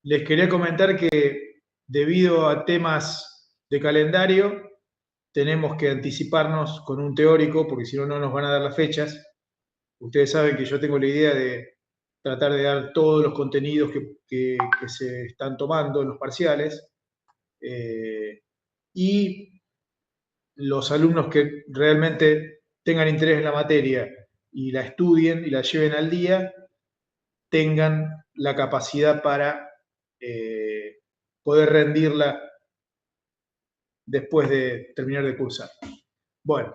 Les quería comentar que debido a temas de calendario, tenemos que anticiparnos con un teórico, porque si no, no nos van a dar las fechas. Ustedes saben que yo tengo la idea de tratar de dar todos los contenidos que se están tomando en los parciales. Y los alumnos que realmente tengan interés en la materia y la estudien y la lleven al día, tengan la capacidad para poder rendirla después de terminar de cursar. Bueno,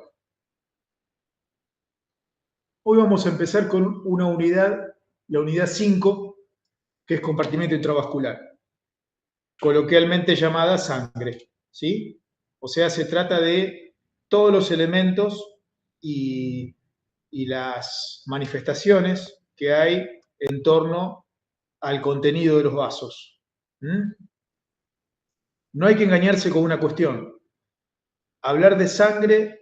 hoy vamos a empezar con una unidad, la unidad 5, que es compartimento intravascular, coloquialmente llamada sangre, ¿sí? O sea, se trata de todos los elementos y las manifestaciones que hay en torno al contenido de los vasos. ¿Mm? No hay que engañarse con una cuestión. Hablar de sangre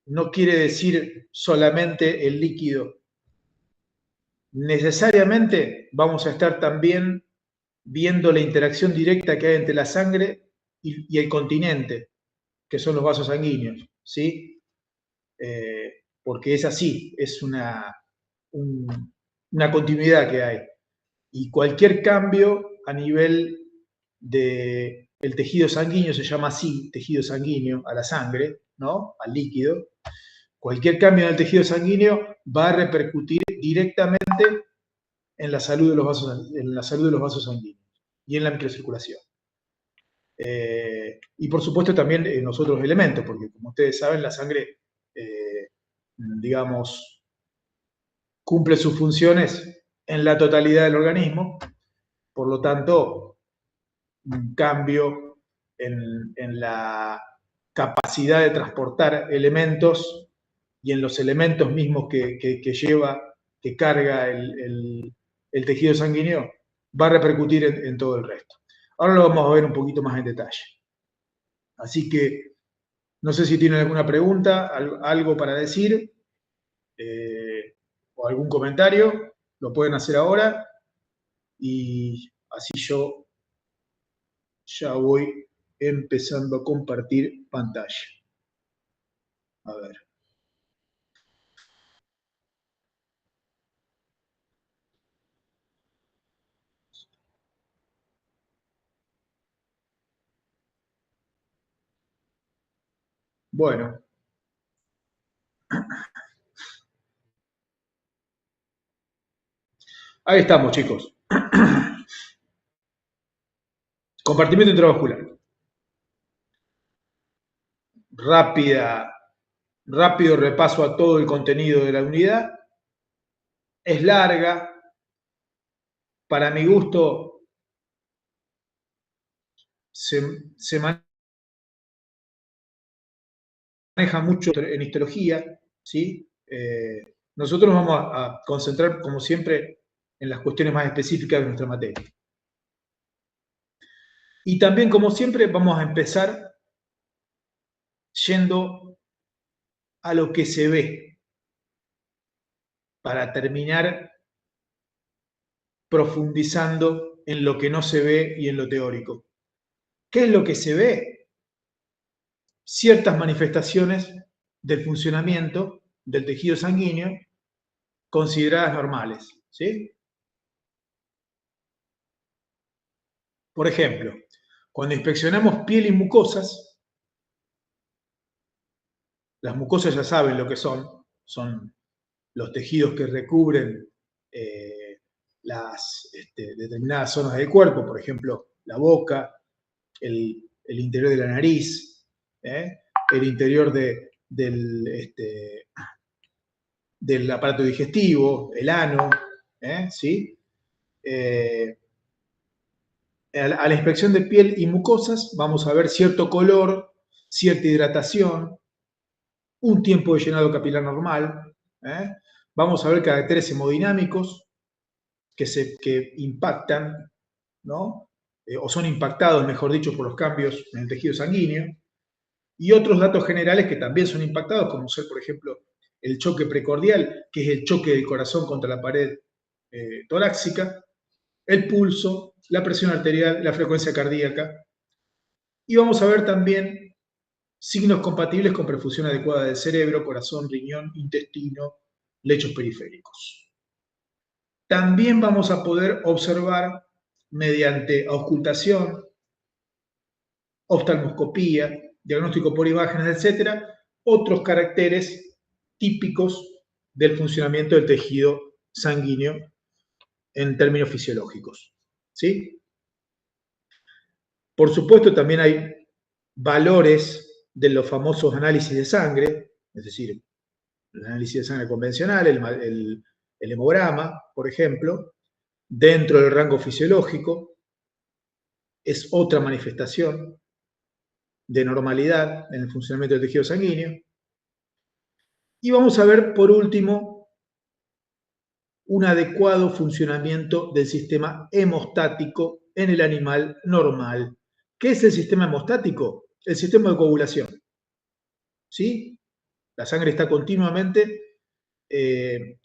no quiere decir solamente el líquido. Necesariamente vamos a estar también viendo la interacción directa que hay entre la sangre y el continente, que son los vasos sanguíneos, ¿sí? Porque es así, es una continuidad que hay. Y cualquier cambio a nivel del tejido sanguíneo se llama así, tejido sanguíneo, a la sangre, ¿no? Al líquido. Cualquier cambio en el tejido sanguíneo va a repercutir directamente en la salud de los vasos sanguíneos y en la microcirculación. Y por supuesto también en los otros elementos, porque como ustedes saben, la sangre, digamos, cumple sus funciones en la totalidad del organismo, por lo tanto, un cambio en la capacidad de transportar elementos y en los elementos mismos que carga el tejido sanguíneo, va a repercutir en todo el resto. Ahora lo vamos a ver un poquito más en detalle. Así que, no sé si tienen alguna pregunta, algo para decir, o algún comentario, lo pueden hacer ahora, y así yo ya voy empezando a compartir pantalla. A ver. Bueno. Ahí estamos, chicos. Compartimiento intravascular. Rápido repaso a todo el contenido de la unidad. Es larga. Para mi gusto, se maneja mucho en histología, ¿sí? Nosotros nos vamos a concentrar, como siempre, en las cuestiones más específicas de nuestra materia. Y también, como siempre, vamos a empezar yendo a lo que se ve, para terminar profundizando en lo que no se ve y en lo teórico. ¿Qué es lo que se ve? Ciertas manifestaciones del funcionamiento del tejido sanguíneo consideradas normales, ¿sí? Por ejemplo, cuando inspeccionamos piel y mucosas, las mucosas ya saben lo que son los tejidos que recubren las determinadas zonas del cuerpo, por ejemplo, la boca, el interior de la nariz, el interior del aparato digestivo, el ano, ¿sí? A la inspección de piel y mucosas vamos a ver cierto color, cierta hidratación, un tiempo de llenado capilar normal. Vamos a ver caracteres hemodinámicos que impactan, ¿no? O son impactados, mejor dicho, por los cambios en el tejido sanguíneo. Y otros datos generales que también son impactados, como ser, por ejemplo, el choque precordial, que es el choque del corazón contra la pared torácica, el pulso, la presión arterial, la frecuencia cardíaca. Y vamos a ver también signos compatibles con perfusión adecuada del cerebro, corazón, riñón, intestino, lechos periféricos. También vamos a poder observar mediante auscultación, oftalmoscopía, diagnóstico por imágenes, etcétera, otros caracteres típicos del funcionamiento del tejido sanguíneo en términos fisiológicos. ¿Sí? Por supuesto, también hay valores de los famosos análisis de sangre, es decir, el análisis de sangre convencional, el hemograma, por ejemplo, dentro del rango fisiológico, es otra manifestación de normalidad en el funcionamiento del tejido sanguíneo. Y vamos a ver, por último, un adecuado funcionamiento del sistema hemostático en el animal normal. ¿Qué es el sistema hemostático? El sistema de coagulación. ¿Sí? La sangre está continuamente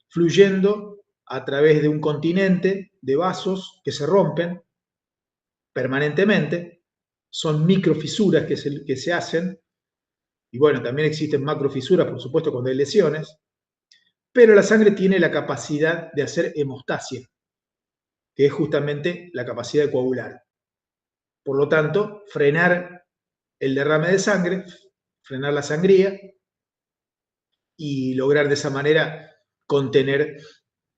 fluyendo a través de un continente de vasos que se rompen permanentemente. Son microfisuras que se hacen. Y bueno, también existen macrofisuras, por supuesto, cuando hay lesiones. Pero la sangre tiene la capacidad de hacer hemostasia, que es justamente la capacidad de coagular. Por lo tanto, frenar el derrame de sangre, frenar la sangría y lograr de esa manera contener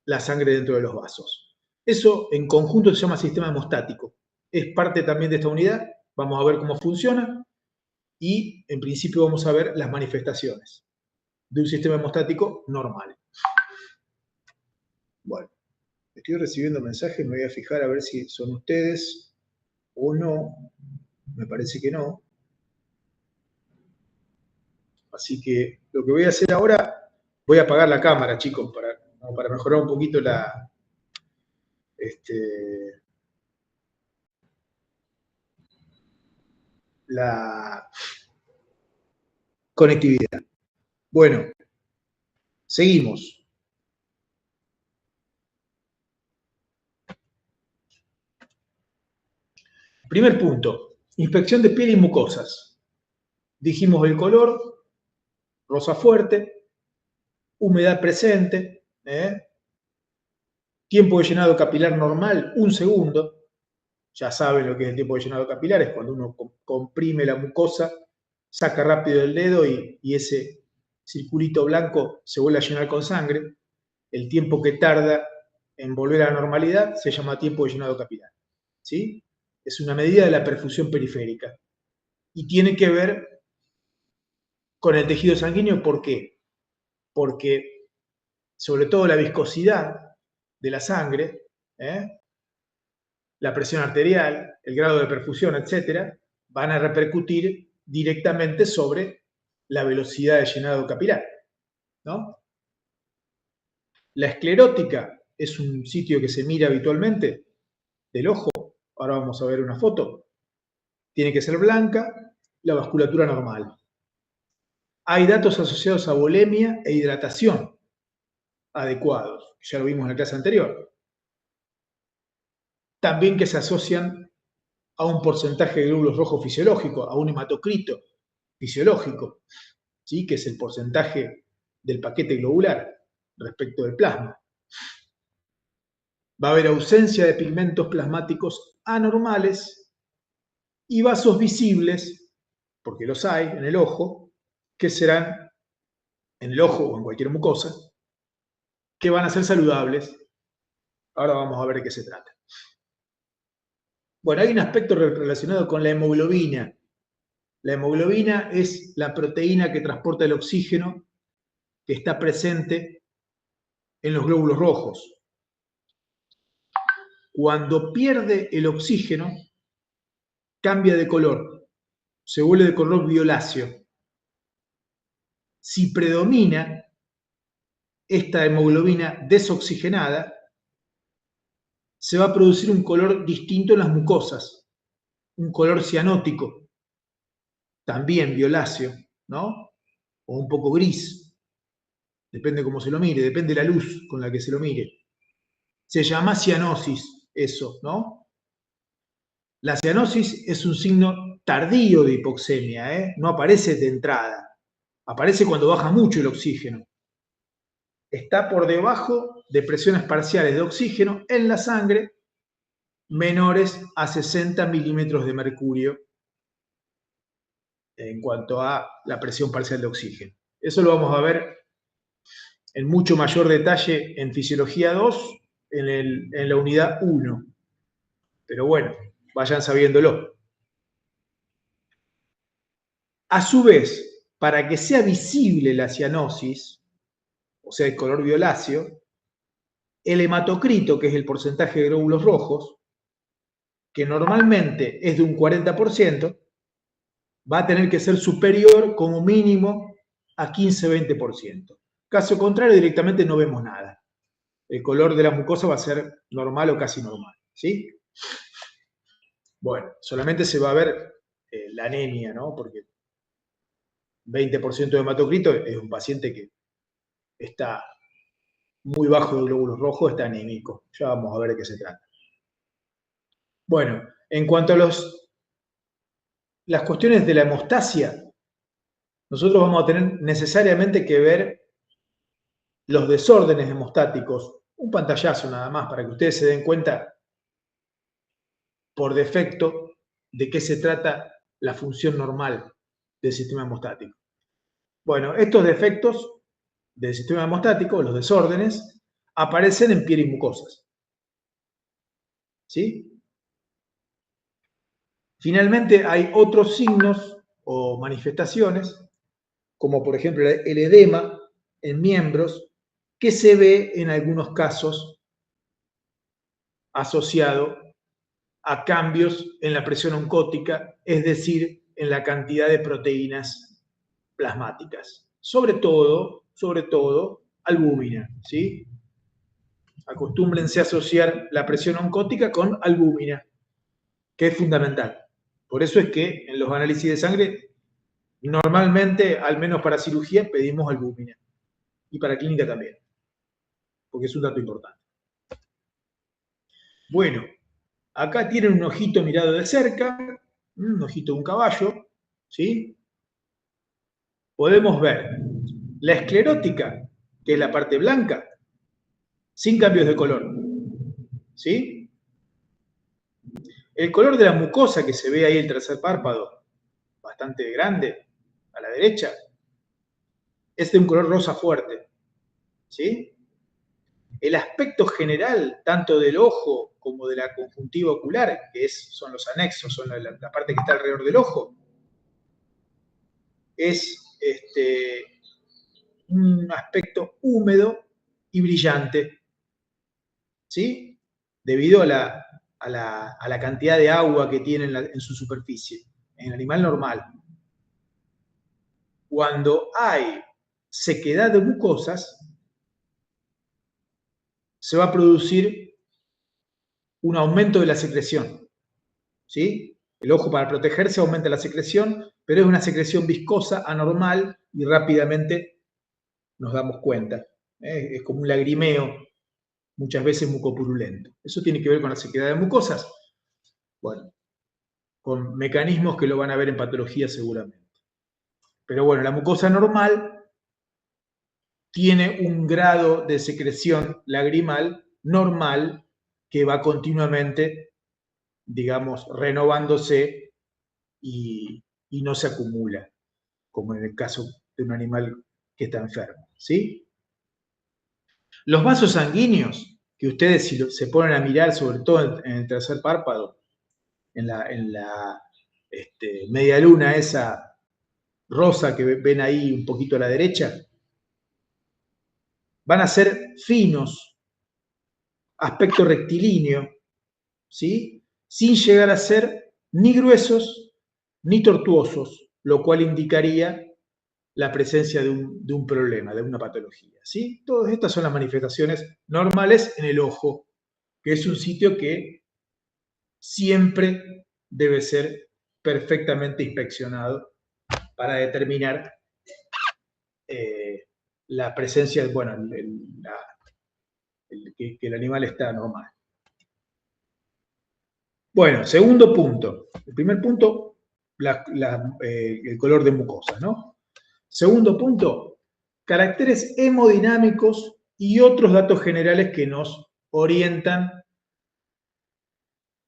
la sangre dentro de los vasos. Eso en conjunto se llama sistema hemostático. Es parte también de esta unidad. Vamos a ver cómo funciona y en principio vamos a ver las manifestaciones de un sistema hemostático normal. Bueno, estoy recibiendo mensajes, me voy a fijar a ver si son ustedes o no. Me parece que no. Así que lo que voy a hacer ahora, voy a apagar la cámara, chicos, para mejorar un poquito la conectividad. Bueno, seguimos. Primer punto, inspección de piel y mucosas. Dijimos el color, rosa fuerte, humedad presente, tiempo de llenado capilar normal, 1 segundo. Ya saben lo que es el tiempo de llenado capilar, es cuando uno comprime la mucosa, saca rápido el dedo y ese circulito blanco se vuelve a llenar con sangre. El tiempo que tarda en volver a la normalidad se llama tiempo de llenado capilar. ¿Sí? Es una medida de la perfusión periférica. Y tiene que ver con el tejido sanguíneo, ¿por qué? Porque sobre todo la viscosidad de la sangre, la presión arterial, el grado de perfusión, etcétera, van a repercutir directamente sobre la velocidad de llenado capilar, ¿no? La esclerótica es un sitio que se mira habitualmente del ojo. Ahora vamos a ver una foto. Tiene que ser blanca, la vasculatura normal. Hay datos asociados a volemia e hidratación adecuados, ya lo vimos en la clase anterior. También que se asocian a un porcentaje de glóbulos rojos fisiológicos, a un hematocrito fisiológico, ¿sí? Que es el porcentaje del paquete globular respecto del plasma. Va a haber ausencia de pigmentos plasmáticos anormales y vasos visibles, porque los hay en el ojo, que serán en el ojo o en cualquier mucosa, que van a ser saludables. Ahora vamos a ver de qué se trata. Bueno, hay un aspecto relacionado con la hemoglobina. La hemoglobina es la proteína que transporta el oxígeno que está presente en los glóbulos rojos. Cuando pierde el oxígeno, cambia de color, se vuelve de color violáceo. Si predomina esta hemoglobina desoxigenada, se va a producir un color distinto en las mucosas, un color cianótico, también violáceo, ¿no? O un poco gris, depende cómo se lo mire, depende de la luz con la que se lo mire. Se llama cianosis, eso, ¿no? La cianosis es un signo tardío de hipoxemia, ¿eh? No aparece de entrada, aparece cuando baja mucho el oxígeno. Está por debajo de presiones parciales de oxígeno en la sangre menores a 60 milímetros de mercurio en cuanto a la presión parcial de oxígeno. Eso lo vamos a ver en mucho mayor detalle en Fisiología 2, en la unidad 1. Pero bueno, vayan sabiéndolo. A su vez, para que sea visible la cianosis, o sea, el color violáceo, el hematocrito, que es el porcentaje de glóbulos rojos, que normalmente es de un 40%, va a tener que ser superior como mínimo a 15-20%. Caso contrario, directamente no vemos nada. El color de la mucosa va a ser normal o casi normal, ¿sí? Bueno, solamente se va a ver la anemia, ¿no? Porque 20% de hematocrito es un paciente que está muy bajo de glóbulos rojos, está anémico. Ya vamos a ver de qué se trata. Bueno, en cuanto a las cuestiones de la hemostasia, nosotros vamos a tener necesariamente que ver los desórdenes hemostáticos. Un pantallazo nada más para que ustedes se den cuenta por defecto de qué se trata la función normal del sistema hemostático. Bueno, estos defectos del sistema hemostático, los desórdenes, aparecen en piel y mucosas. ¿Sí? Finalmente, hay otros signos o manifestaciones, como por ejemplo el edema en miembros, que se ve en algunos casos asociado a cambios en la presión oncótica, es decir, en la cantidad de proteínas plasmáticas. Sobre todo, albúmina, ¿sí? Acostúmbrense a asociar la presión oncótica con albúmina, que es fundamental. Por eso es que en los análisis de sangre, normalmente, al menos para cirugía, pedimos albúmina. Y para clínica también, porque es un dato importante. Bueno, acá tienen un ojito mirado de cerca, un ojito de un caballo, ¿sí? Podemos ver la esclerótica, que es la parte blanca, sin cambios de color, ¿sí? El color de la mucosa que se ve ahí, el tercer párpado, bastante grande, a la derecha, es de un color rosa fuerte, ¿sí? El aspecto general, tanto del ojo como de la conjuntiva ocular, que son los anexos, son la parte que está alrededor del ojo, es un aspecto húmedo y brillante, ¿sí? Debido a la cantidad de agua que tiene en su superficie, en el animal normal. Cuando hay sequedad de mucosas, se va a producir un aumento de la secreción, ¿sí? El ojo, para protegerse, aumenta la secreción, pero es una secreción viscosa, anormal, y rápidamente nos damos cuenta. Es como un lagrimeo, muchas veces mucopurulento. ¿Eso tiene que ver con la sequedad de mucosas? Bueno, con mecanismos que lo van a ver en patología seguramente. Pero bueno, la mucosa normal tiene un grado de secreción lagrimal normal que va continuamente, digamos, renovándose y no se acumula, como en el caso de un animal que está enfermo, ¿sí? Los vasos sanguíneos, que ustedes si se ponen a mirar, sobre todo en el tercer párpado, en la media luna esa rosa que ven ahí un poquito a la derecha, van a ser finos, aspecto rectilíneo, ¿sí? Sin llegar a ser ni gruesos ni tortuosos, lo cual indicaría la presencia de un problema, de una patología, ¿sí? Todas estas son las manifestaciones normales en el ojo, que es un sitio que siempre debe ser perfectamente inspeccionado para determinar la presencia, bueno, que el animal está normal. Bueno, segundo punto. El primer punto, el color de mucosa, ¿no? Segundo punto, caracteres hemodinámicos y otros datos generales que nos orientan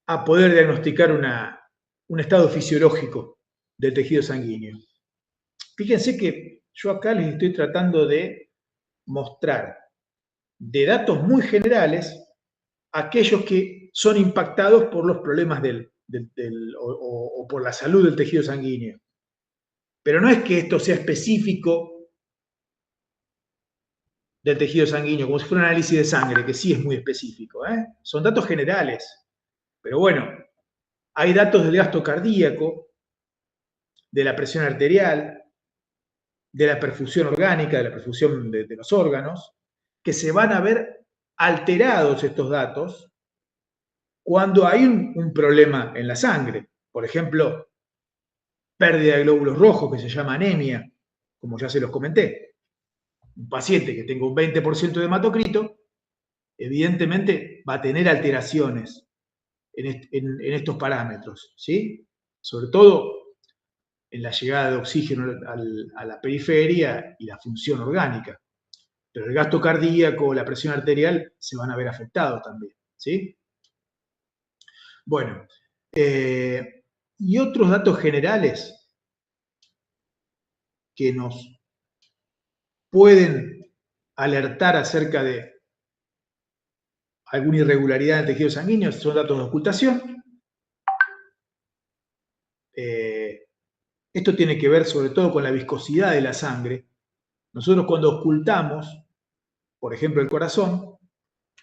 a poder diagnosticar un estado fisiológico del tejido sanguíneo. Fíjense que yo acá les estoy tratando de mostrar de datos muy generales aquellos que son impactados por los problemas o por la salud del tejido sanguíneo. Pero no es que esto sea específico del tejido sanguíneo, como si fuera un análisis de sangre, que sí es muy específico. Son datos generales. Pero bueno, hay datos del gasto cardíaco, de la presión arterial, de la perfusión orgánica, de la perfusión de los órganos, que se van a ver alterados estos datos cuando hay un problema en la sangre. Por ejemplo, pérdida de glóbulos rojos, que se llama anemia, como ya se los comenté. Un paciente que tenga un 20% de hematocrito, evidentemente va a tener alteraciones en estos parámetros, ¿sí? Sobre todo en la llegada de oxígeno a la periferia y la función orgánica. Pero el gasto cardíaco, la presión arterial se van a ver afectados también, ¿sí? Bueno, y otros datos generales que nos pueden alertar acerca de alguna irregularidad en el tejido sanguíneo son datos de ocultación. Esto tiene que ver sobre todo con la viscosidad de la sangre. Nosotros cuando ocultamos, por ejemplo, el corazón,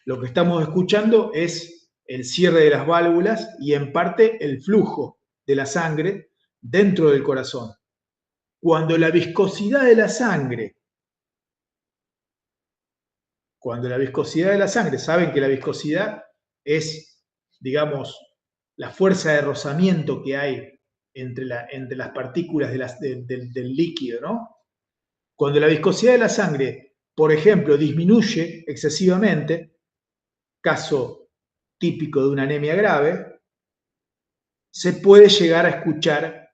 lo que estamos escuchando es el cierre de las válvulas y en parte el flujo de la sangre dentro del corazón. Cuando la viscosidad de la sangre, saben que la viscosidad es, digamos, la fuerza de rozamiento que hay entre las partículas del líquido, ¿no? Cuando la viscosidad de la sangre, por ejemplo, disminuye excesivamente, caso típico de una anemia grave, se puede llegar a escuchar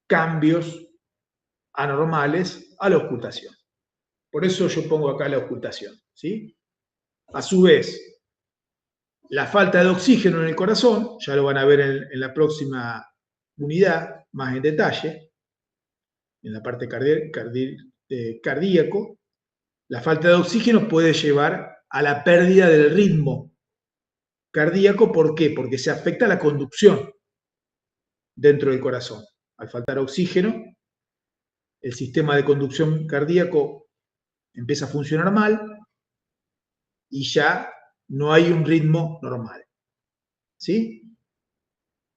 cambios anormales a la ocultación. Por eso yo pongo acá la ocultación, ¿sí? A su vez, la falta de oxígeno en el corazón, ya lo van a ver en la próxima unidad, más en detalle, en la parte cardíaco, la falta de oxígeno puede llevar a la pérdida del ritmo cardíaco. ¿Por qué? Porque se afecta la conducción dentro del corazón. Al faltar oxígeno, el sistema de conducción cardíaco empieza a funcionar mal y ya no hay un ritmo normal. ¿Sí?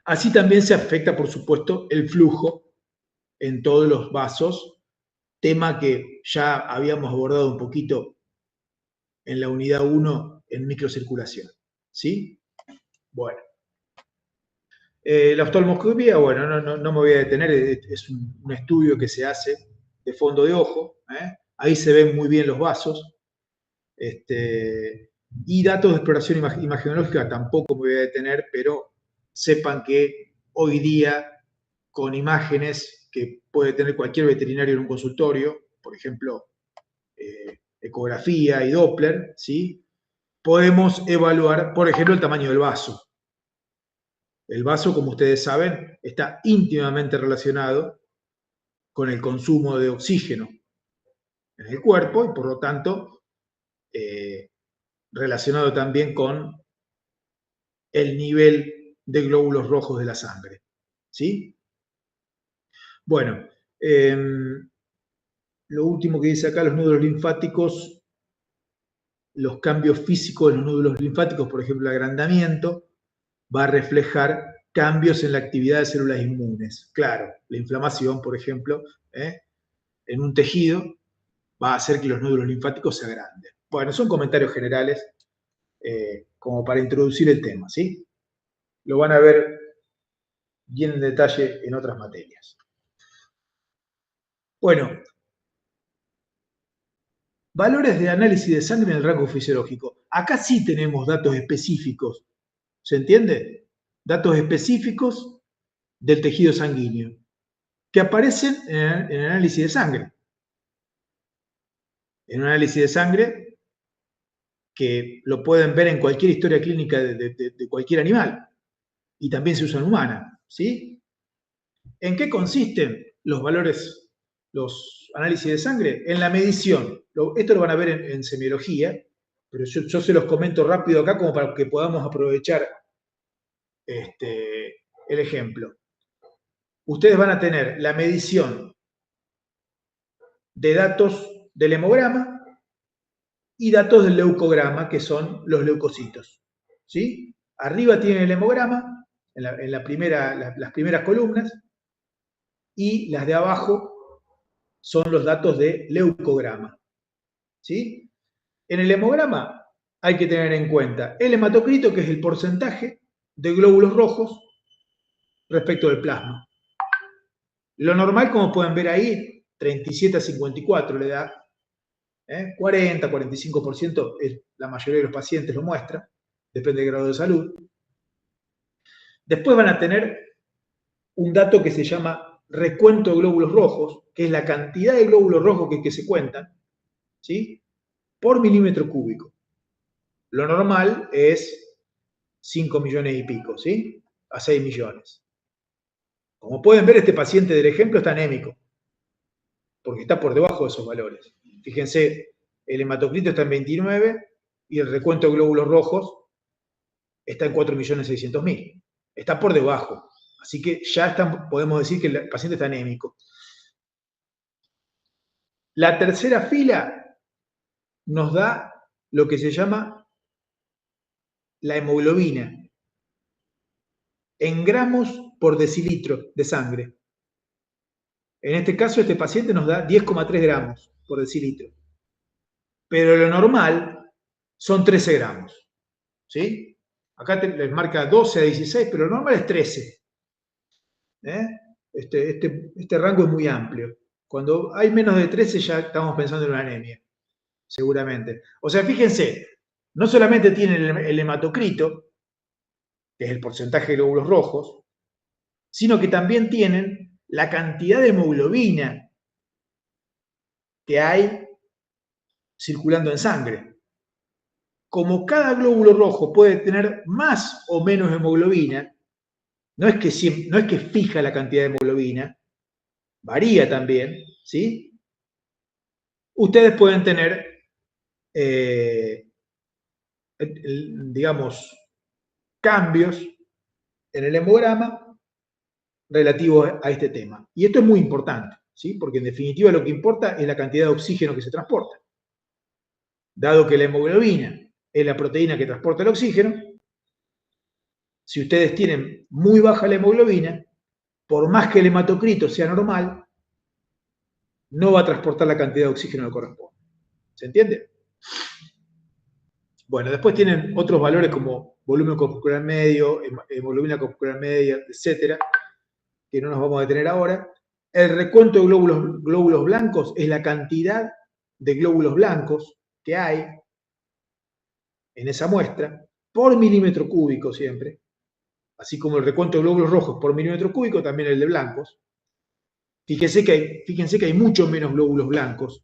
Así también se afecta, por supuesto, el flujo en todos los vasos, tema que ya habíamos abordado un poquito en la unidad 1 en microcirculación. ¿Sí? Bueno. La oftalmoscopía, bueno, no me voy a detener, es un estudio que se hace de fondo de ojo, ahí se ven muy bien los vasos, y datos de exploración imagenológica tampoco me voy a detener, pero sepan que hoy día con imágenes que puede tener cualquier veterinario en un consultorio, por ejemplo, ecografía y Doppler, ¿sí? Podemos evaluar, por ejemplo, el tamaño del vaso. El vaso, como ustedes saben, está íntimamente relacionado con el consumo de oxígeno en el cuerpo y por lo tanto relacionado también con el nivel de glóbulos rojos de la sangre. ¿Sí? Bueno, lo último que dice acá, los nódulos linfáticos, los cambios físicos de los nódulos linfáticos, por ejemplo, el agrandamiento, va a reflejar cambios en la actividad de células inmunes. Claro, la inflamación, por ejemplo, en un tejido va a hacer que los nódulos linfáticos se agranden. Bueno, son comentarios generales como para introducir el tema, ¿sí? Lo van a ver bien en detalle en otras materias. Bueno, valores de análisis de sangre en el rango fisiológico. Acá sí tenemos datos específicos, ¿se entiende? datos específicos del tejido sanguíneo, que aparecen en el análisis de sangre. En un análisis de sangre que lo pueden ver en cualquier historia clínica de cualquier animal, y también se usa en humana, ¿sí? ¿En qué consisten los valores, los análisis de sangre? En la medición. Esto lo van a ver en semiología, pero yo se los comento rápido acá como para que podamos aprovechar el ejemplo. Ustedes van a tener la medición de datos del hemograma y datos del leucograma, que son los leucocitos, ¿sí? Arriba tienen el hemograma, las primeras columnas, y las de abajo son los datos de leucograma, ¿sí? En el hemograma hay que tener en cuenta el hematocrito, que es el porcentaje de glóbulos rojos respecto del plasma. Lo normal, como pueden ver ahí, 37 a 54 le da, 40, 45%, la mayoría de los pacientes lo muestra, depende del grado de salud. Después van a tener un dato que se llama recuento de glóbulos rojos, que es la cantidad de glóbulos rojos que se cuentan, ¿sí? Por milímetro cúbico. Lo normal es 5 millones y pico, ¿sí? A 6 millones. Como pueden ver, este paciente del ejemplo está anémico, porque está por debajo de esos valores. Fíjense, el hematocrito está en 29 y el recuento de glóbulos rojos está en 4.600.000. Está por debajo. Así que ya podemos decir que el paciente está anémico. La tercera fila nos da lo que se llama la hemoglobina en gramos por decilitro de sangre. En este caso, este paciente nos da 10,3 gramos por decilitro. Pero lo normal son 13 gramos. ¿Sí? Acá les marca 12 a 16, pero lo normal es 13. Este rango es muy amplio. Cuando hay menos de 13 ya estamos pensando en una anemia, seguramente. O sea, fíjense, no solamente tienen el hematocrito, que es el porcentaje de glóbulos rojos, sino que también tienen la cantidad de hemoglobina que hay circulando en sangre. Como cada glóbulo rojo puede tener más o menos hemoglobina, no es que fija la cantidad de hemoglobina, varía también, ¿sí? Ustedes pueden tener, digamos, cambios en el hemograma relativos a este tema. Y esto es muy importante, ¿sí? Porque en definitiva lo que importa es la cantidad de oxígeno que se transporta. Dado que la hemoglobina es la proteína que transporta el oxígeno, si ustedes tienen muy baja la hemoglobina, por más que el hematocrito sea normal, no va a transportar la cantidad de oxígeno que corresponde. ¿Se entiende? Bueno, después tienen otros valores como volumen corporal medio, hemoglobina corporal media, etcétera, que no nos vamos a detener ahora. El recuento de glóbulos blancos es la cantidad de glóbulos blancos que hay en esa muestra por milímetro cúbico siempre, así como el recuento de glóbulos rojos por milímetro cúbico, también el de blancos. Fíjense que hay mucho menos glóbulos blancos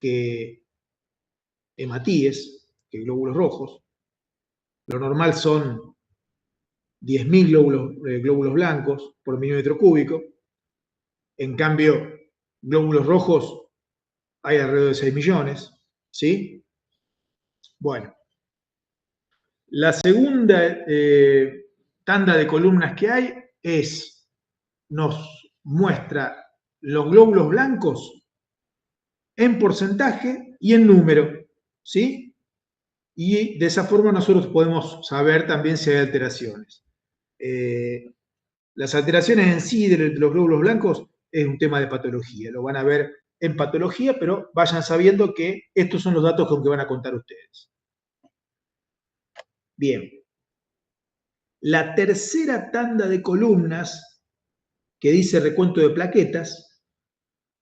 que hematíes, que glóbulos rojos. Lo normal son 10.000 glóbulos blancos por milímetro cúbico. En cambio, glóbulos rojos hay alrededor de 6 millones. ¿Sí? Bueno. La segunda tanda de columnas que hay nos muestra los glóbulos blancos en porcentaje y en número, ¿sí? Y de esa forma nosotros podemos saber también si hay alteraciones. Las alteraciones en sí de los glóbulos blancos es un tema de patología, lo van a ver en patología, pero vayan sabiendo que estos son los datos con que van a contar ustedes. Bien. La tercera tanda de columnas, que dice recuento de plaquetas,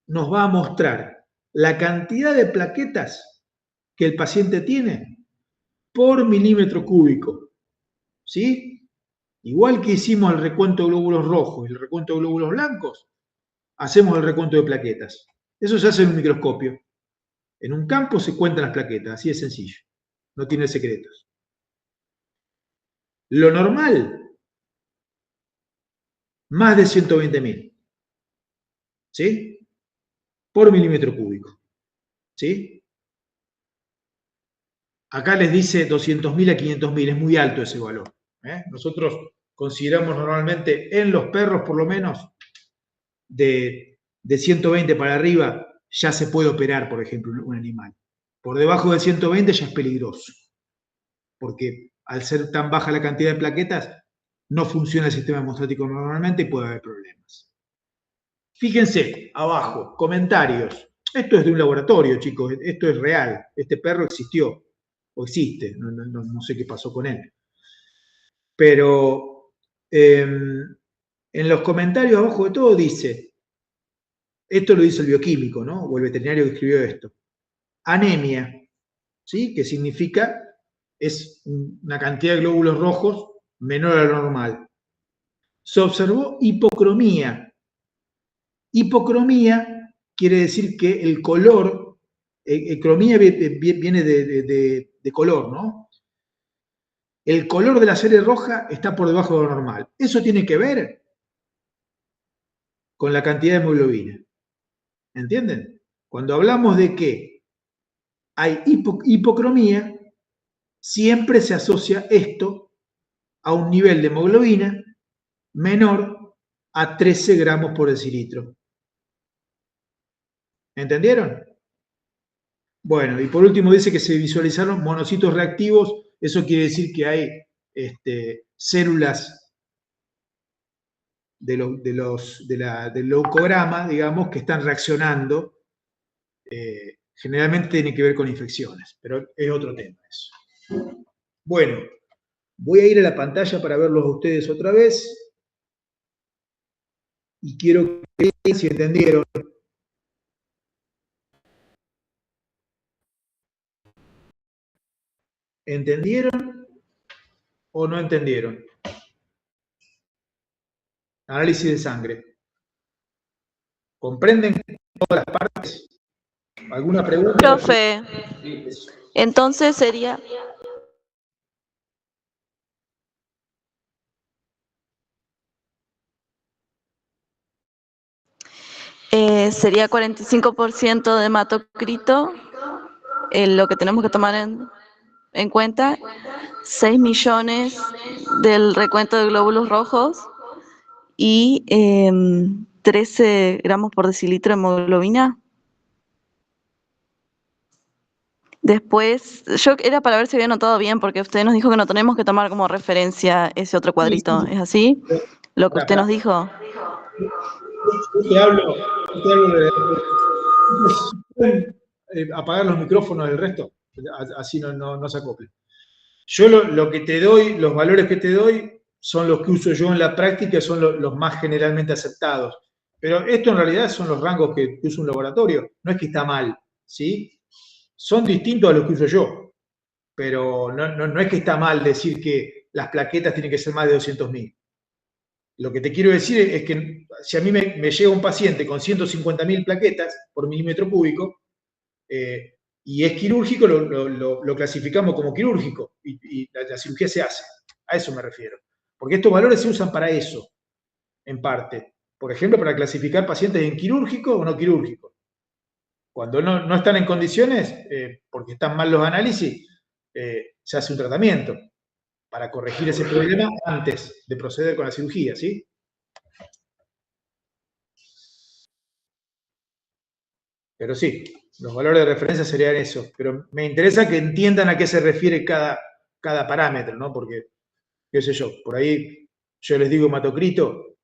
nos va a mostrar la cantidad de plaquetas que el paciente tiene por milímetro cúbico. ¿Sí? Igual que hicimos el recuento de glóbulos rojos y el recuento de glóbulos blancos, hacemos el recuento de plaquetas. Eso se hace en un microscopio. En un campo se cuentan las plaquetas, así de sencillo. No tiene secretos. Lo normal, más de 120.000, ¿sí? Por milímetro cúbico, ¿sí? Acá les dice 200.000 a 500.000, es muy alto ese valor. Nosotros consideramos normalmente en los perros, por lo menos, de 120 para arriba, ya se puede operar, por ejemplo, un animal. Por debajo de 120 ya es peligroso, porque al ser tan baja la cantidad de plaquetas, no funciona el sistema hemostático normalmente y puede haber problemas. Fíjense, abajo, comentarios. Esto es de un laboratorio, chicos, esto es real. Este perro existió, o existe, no sé qué pasó con él. Pero en los comentarios abajo de todo dice, esto lo dice el bioquímico, ¿no? O el veterinario que escribió esto. Anemia, ¿sí? Que significa, es una cantidad de glóbulos rojos menor a lo normal. Se observó hipocromía. Hipocromía quiere decir que el color, cromía viene de color, ¿no? El color de la serie roja está por debajo de lo normal. Eso tiene que ver con la cantidad de hemoglobina. ¿Entienden? Cuando hablamos de que hay hipocromía, siempre se asocia esto a un nivel de hemoglobina menor a 13 gramos por decilitro. ¿Entendieron? Bueno, y por último dice que se visualizaron monocitos reactivos. Eso quiere decir que hay células del leucograma, digamos, que están reaccionando. Generalmente tiene que ver con infecciones, pero es otro tema eso. Bueno, voy a ir a la pantalla para verlos a ustedes otra vez. Y quiero que vean si entendieron. ¿Entendieron o no entendieron? Análisis de sangre. ¿Comprenden todas las partes? ¿Alguna pregunta? Profe, entonces sería... sería 45% de hematocrito, lo que tenemos que tomar en cuenta, 6 millones del recuento de glóbulos rojos y 13 gramos por decilitro de hemoglobina. Después, yo era para ver si había notado bien, porque usted nos dijo que no tenemos que tomar como referencia ese otro cuadrito. ¿Es así? Lo que usted nos dijo. Yo te hablo ¿Pueden apagar los micrófonos del resto? Así no se acople. Yo lo que te doy, los valores que te doy, son los que uso yo en la práctica, son los más generalmente aceptados. Pero esto en realidad son los rangos que usa un laboratorio. No es que está mal, ¿sí? Son distintos a los que uso yo. Pero no es que está mal decir que las plaquetas tienen que ser más de 200.000. Lo que te quiero decir es que si a mí me llega un paciente con 150.000 plaquetas por milímetro cúbico, y es quirúrgico, lo clasificamos como quirúrgico y la cirugía se hace. A eso me refiero. Porque estos valores se usan para eso, en parte. Por ejemplo, para clasificar pacientes en quirúrgico o no quirúrgico. Cuando no están en condiciones, porque están mal los análisis, se hace un tratamiento para corregir ese problema antes de proceder con la cirugía, ¿sí? Pero sí, los valores de referencia serían eso. Pero me interesa que entiendan a qué se refiere cada parámetro, ¿no? Porque, qué sé yo, por ahí yo les digo hematocrito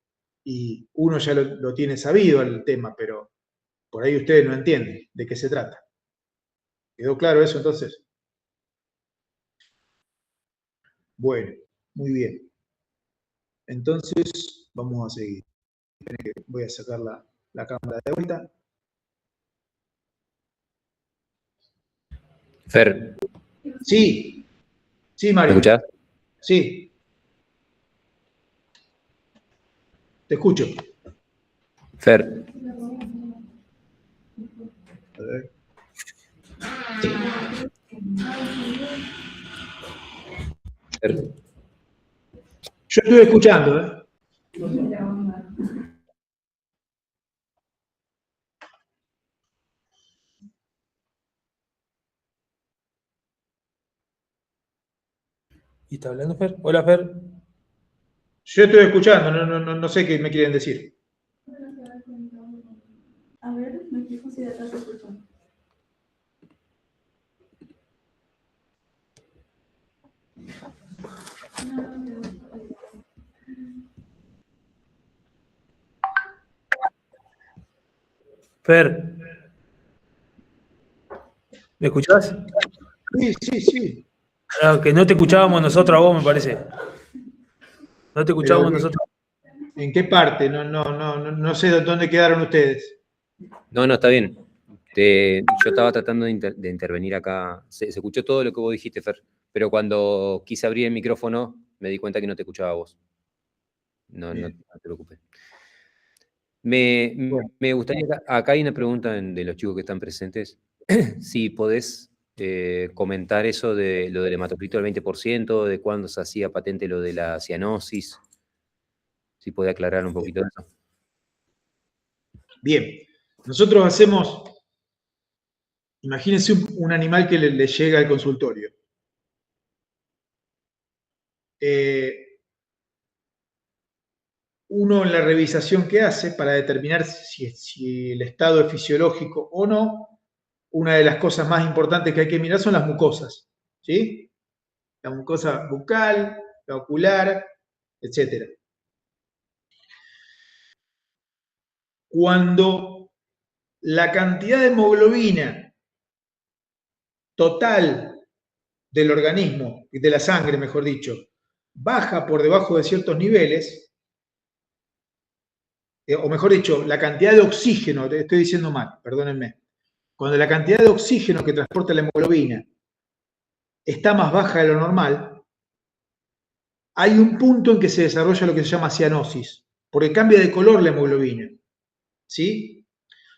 y uno ya lo tiene sabido el tema, pero por ahí ustedes no entienden de qué se trata. ¿Quedó claro eso entonces? Bueno, muy bien. Entonces, vamos a seguir. Voy a sacar la cámara de vuelta. Fer, Sí, ¿me Mario. escuchás? Sí. Te escucho. Fer. A ver. Fer. Yo estuve escuchando, ¿eh? ¿Y está hablando Fer? Hola Fer. Yo estoy escuchando, no sé qué me quieren decir. A ver, me fijo si de atrás se escucha. Fer. ¿Me escuchás? Sí. Ah, que no te escuchábamos nosotros a vos, me parece. No te escuchábamos Pero, nosotros. ¿en qué parte? No sé dónde quedaron ustedes. No, está bien. Yo estaba tratando de intervenir acá. Se escuchó todo lo que vos dijiste, Fer. Pero cuando quise abrir el micrófono, me di cuenta que no te escuchaba a vos. No te preocupes. Me gustaría, acá hay una pregunta de los chicos que están presentes. Si podés comentar eso de lo del hematocrito del 20%, de cuándo se hacía patente lo de la cianosis. Si podés aclarar un poquito eso. Bien, nosotros hacemos, imagínense un animal que le llega al consultorio. Uno en la revisación que hace para determinar si el estado es fisiológico o no, una de las cosas más importantes que hay que mirar son las mucosas, ¿sí? La mucosa bucal, la ocular, etc. Cuando la cantidad de hemoglobina total del organismo, de la sangre, mejor dicho, baja por debajo de ciertos niveles, o mejor dicho, la cantidad de oxígeno, estoy diciendo mal, perdónenme, cuando la cantidad de oxígeno que transporta la hemoglobina está más baja de lo normal, hay un punto en que se desarrolla lo que se llama cianosis, porque cambia de color la hemoglobina, ¿sí?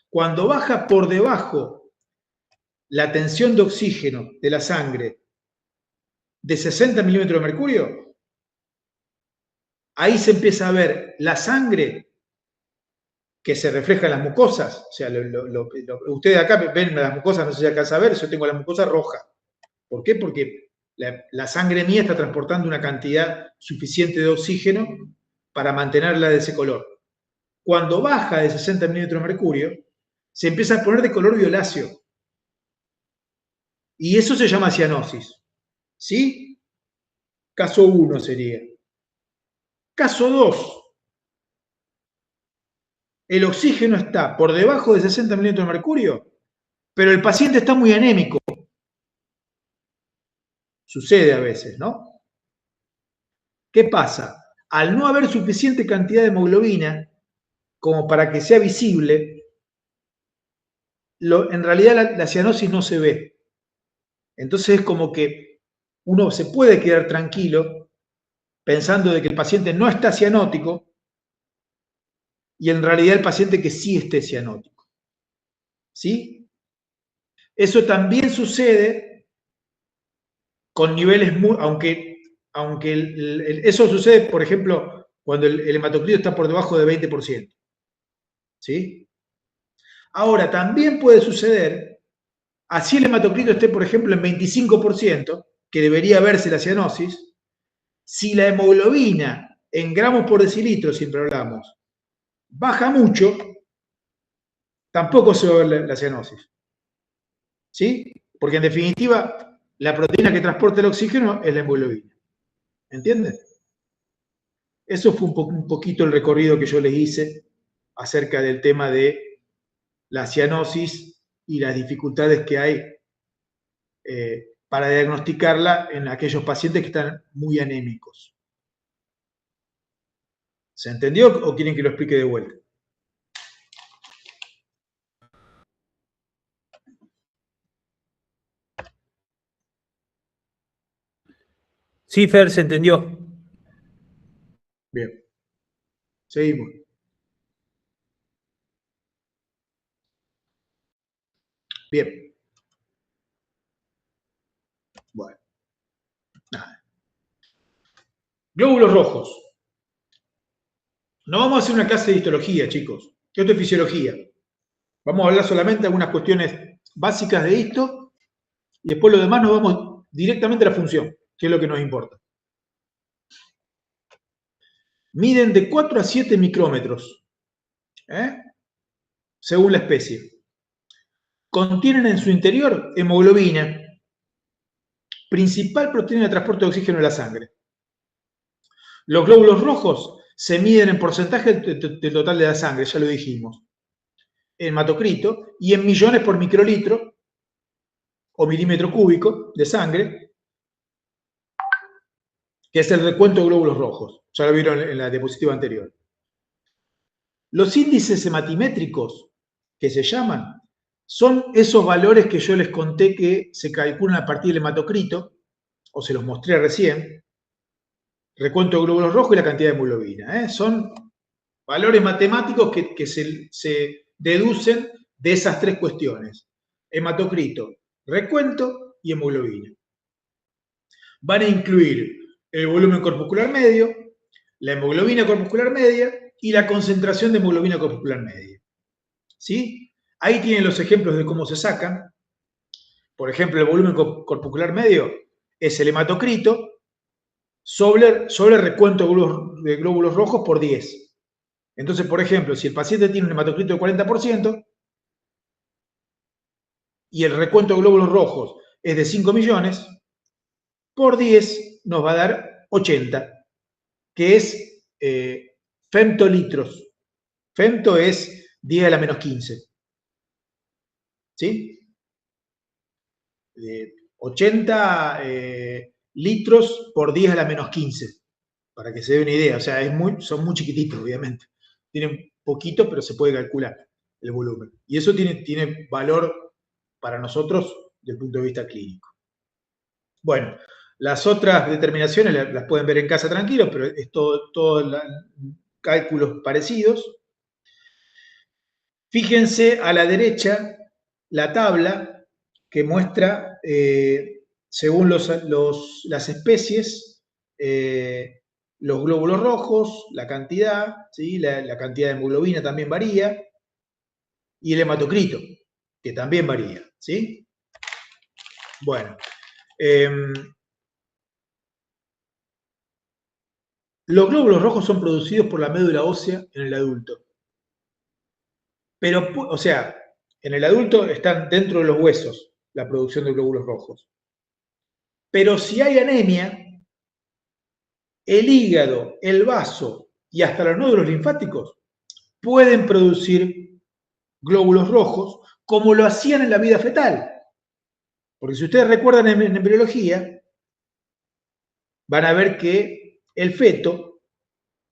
Cuando baja por debajo la tensión de oxígeno de la sangre de 60 milímetros de mercurio, ahí se empieza a ver la sangre que se refleja en las mucosas. O sea, ustedes acá ven las mucosas, no sé si alcanza a ver, yo tengo la mucosa roja. ¿Por qué? Porque la sangre mía está transportando una cantidad suficiente de oxígeno para mantenerla de ese color. Cuando baja de 60 milímetros de mercurio, se empieza a poner de color violáceo. Y eso se llama cianosis. ¿Sí? Caso 1 sería. Caso 2. El oxígeno está por debajo de 60 milímetros de mercurio, pero el paciente está muy anémico. Sucede a veces, ¿no? ¿Qué pasa? Al no haber suficiente cantidad de hemoglobina como para que sea visible, en realidad la cianosis no se ve. Entonces es como que uno se puede quedar tranquilo pensando de que el paciente no está cianótico y en realidad el paciente que sí esté cianótico. ¿Sí? Eso también sucede con niveles muy, aunque eso sucede, por ejemplo, cuando el hematocrito está por debajo de 20%. ¿Sí? Ahora, también puede suceder, así el hematocrito esté, por ejemplo, en 25%, que debería verse la cianosis, si la hemoglobina en gramos por decilitro, siempre hablamos, baja mucho, tampoco se va a ver la cianosis. ¿Sí? Porque en definitiva, la proteína que transporta el oxígeno es la hemoglobina. ¿Entienden? Eso fue un poquito el recorrido que yo les hice acerca del tema de la cianosis y las dificultades que hay para diagnosticarla en aquellos pacientes que están muy anémicos. ¿Se entendió o quieren que lo explique de vuelta? Sí, Fer, se entendió. Bien. Seguimos. Bien. Bueno. Nada. Glóbulos rojos. No vamos a hacer una clase de histología, chicos. Esto es fisiología. Vamos a hablar solamente de algunas cuestiones básicas de esto y después lo demás nos vamos directamente a la función, que es lo que nos importa. Miden de 4 a 7 micrómetros, según la especie. Contienen en su interior hemoglobina, principal proteína de transporte de oxígeno en la sangre. Los glóbulos rojos se miden en porcentaje del total de la sangre, ya lo dijimos, en hematocrito y en millones por microlitro o milímetro cúbico de sangre, que es el recuento de glóbulos rojos. Ya lo vieron en la diapositiva anterior. Los índices hematimétricos, que se llaman, son esos valores que yo les conté que se calculan a partir del hematocrito, o se los mostré recién, recuento de glóbulos rojos y la cantidad de hemoglobina. Son valores matemáticos que se deducen de esas tres cuestiones: hematocrito, recuento y hemoglobina. Van a incluir el volumen corpuscular medio, la hemoglobina corpuscular media y la concentración de hemoglobina corpuscular media. ¿Sí? Ahí tienen los ejemplos de cómo se sacan. Por ejemplo, el volumen corpuscular medio es el hematocrito sobre el recuento de glóbulos rojos por 10. Entonces, por ejemplo, si el paciente tiene un hematocrito de 40% y el recuento de glóbulos rojos es de 5 millones, por 10 nos va a dar 80, que es femtolitros. Femto es 10 a la menos 15. ¿Sí? 80 litros por 10 a la menos 15, para que se dé una idea. O sea, son muy chiquititos, obviamente. Tienen poquito, pero se puede calcular el volumen. Y eso tiene valor para nosotros desde el punto de vista clínico. Bueno, las otras determinaciones las pueden ver en casa tranquilos, pero es todo cálculos parecidos. Fíjense a la derecha la tabla que muestra, según las especies, los glóbulos rojos, la cantidad, ¿sí? La cantidad de hemoglobina también varía, y el hematocrito, que también varía. ¿Sí? Bueno. Los glóbulos rojos son producidos por la médula ósea en el adulto. Pero, o sea, en el adulto están dentro de los huesos la producción de glóbulos rojos. Pero si hay anemia, el hígado, el vaso y hasta los nódulos linfáticos pueden producir glóbulos rojos como lo hacían en la vida fetal. Porque si ustedes recuerdan en embriología, van a ver que el feto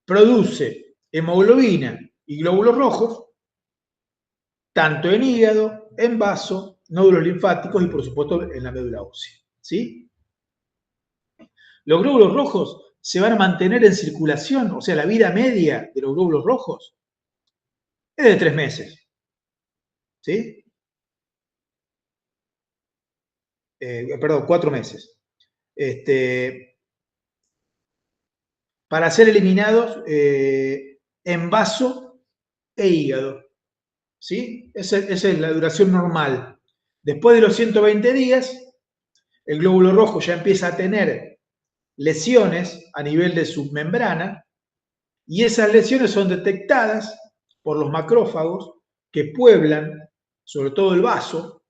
produce hemoglobina y glóbulos rojos tanto en hígado, en vaso, nódulos linfáticos y por supuesto en la médula ósea. ¿Sí? Los glóbulos rojos se van a mantener en circulación, o sea, la vida media de los glóbulos rojos es de 3 meses. ¿Sí? Perdón, 4 meses. Para ser eliminados en vaso e hígado. ¿Sí? Esa es la duración normal. Después de los 120 días, el glóbulo rojo ya empieza a tener lesiones a nivel de su membrana y esas lesiones son detectadas por los macrófagos que pueblan sobre todo el vaso,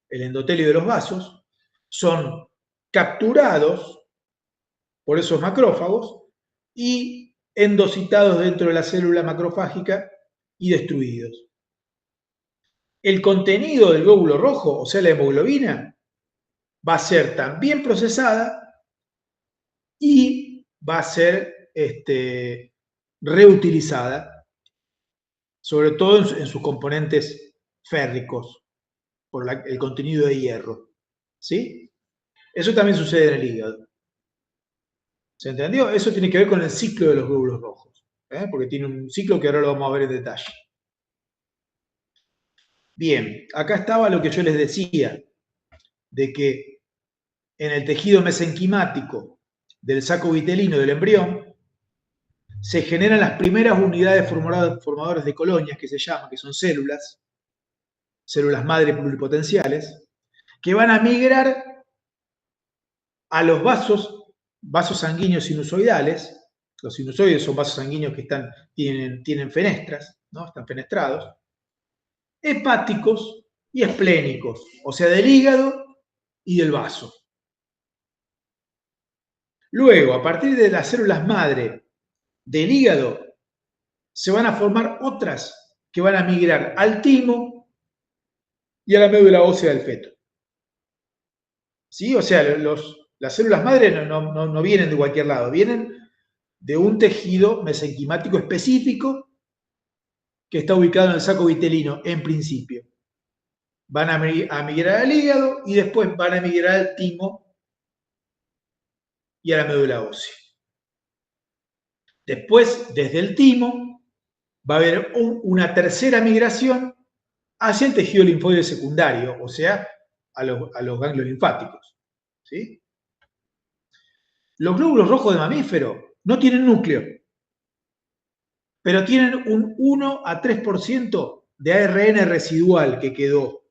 el endotelio de los vasos, son capturados por esos macrófagos y endocitados dentro de la célula macrofágica y destruidos. El contenido del glóbulo rojo, o sea, la hemoglobina, va a ser también procesada y va a ser reutilizada, sobre todo en sus componentes férricos, por el contenido de hierro. ¿Sí? Eso también sucede en el hígado. ¿Se entendió? Eso tiene que ver con el ciclo de los glóbulos rojos, porque tiene un ciclo que ahora lo vamos a ver en detalle. Bien, acá estaba lo que yo les decía, de que en el tejido mesenquimático del saco vitelino del embrión se generan las primeras unidades formadoras de colonias, que se llaman, que son células madre pluripotenciales, que van a migrar a los vasos sanguíneos sinusoidales. Los sinusoides son vasos sanguíneos que tienen fenestras, ¿no? Están fenestrados, hepáticos y esplénicos, o sea, del hígado y del vaso. Luego, a partir de las células madre del hígado, se van a formar otras que van a migrar al timo y a la médula ósea del feto. ¿Sí? O sea, las células madre no vienen de cualquier lado, vienen de un tejido mesenquimático específico que está ubicado en el saco vitelino, en principio. Van a migrar al hígado y después van a migrar al timo y a la médula ósea. Después, desde el timo, va a haber una tercera migración hacia el tejido linfoide secundario, o sea, a los ganglios linfáticos. ¿Sí? Los glóbulos rojos de mamífero no tienen núcleo, pero tienen un 1 a 3% de ARN residual que quedó,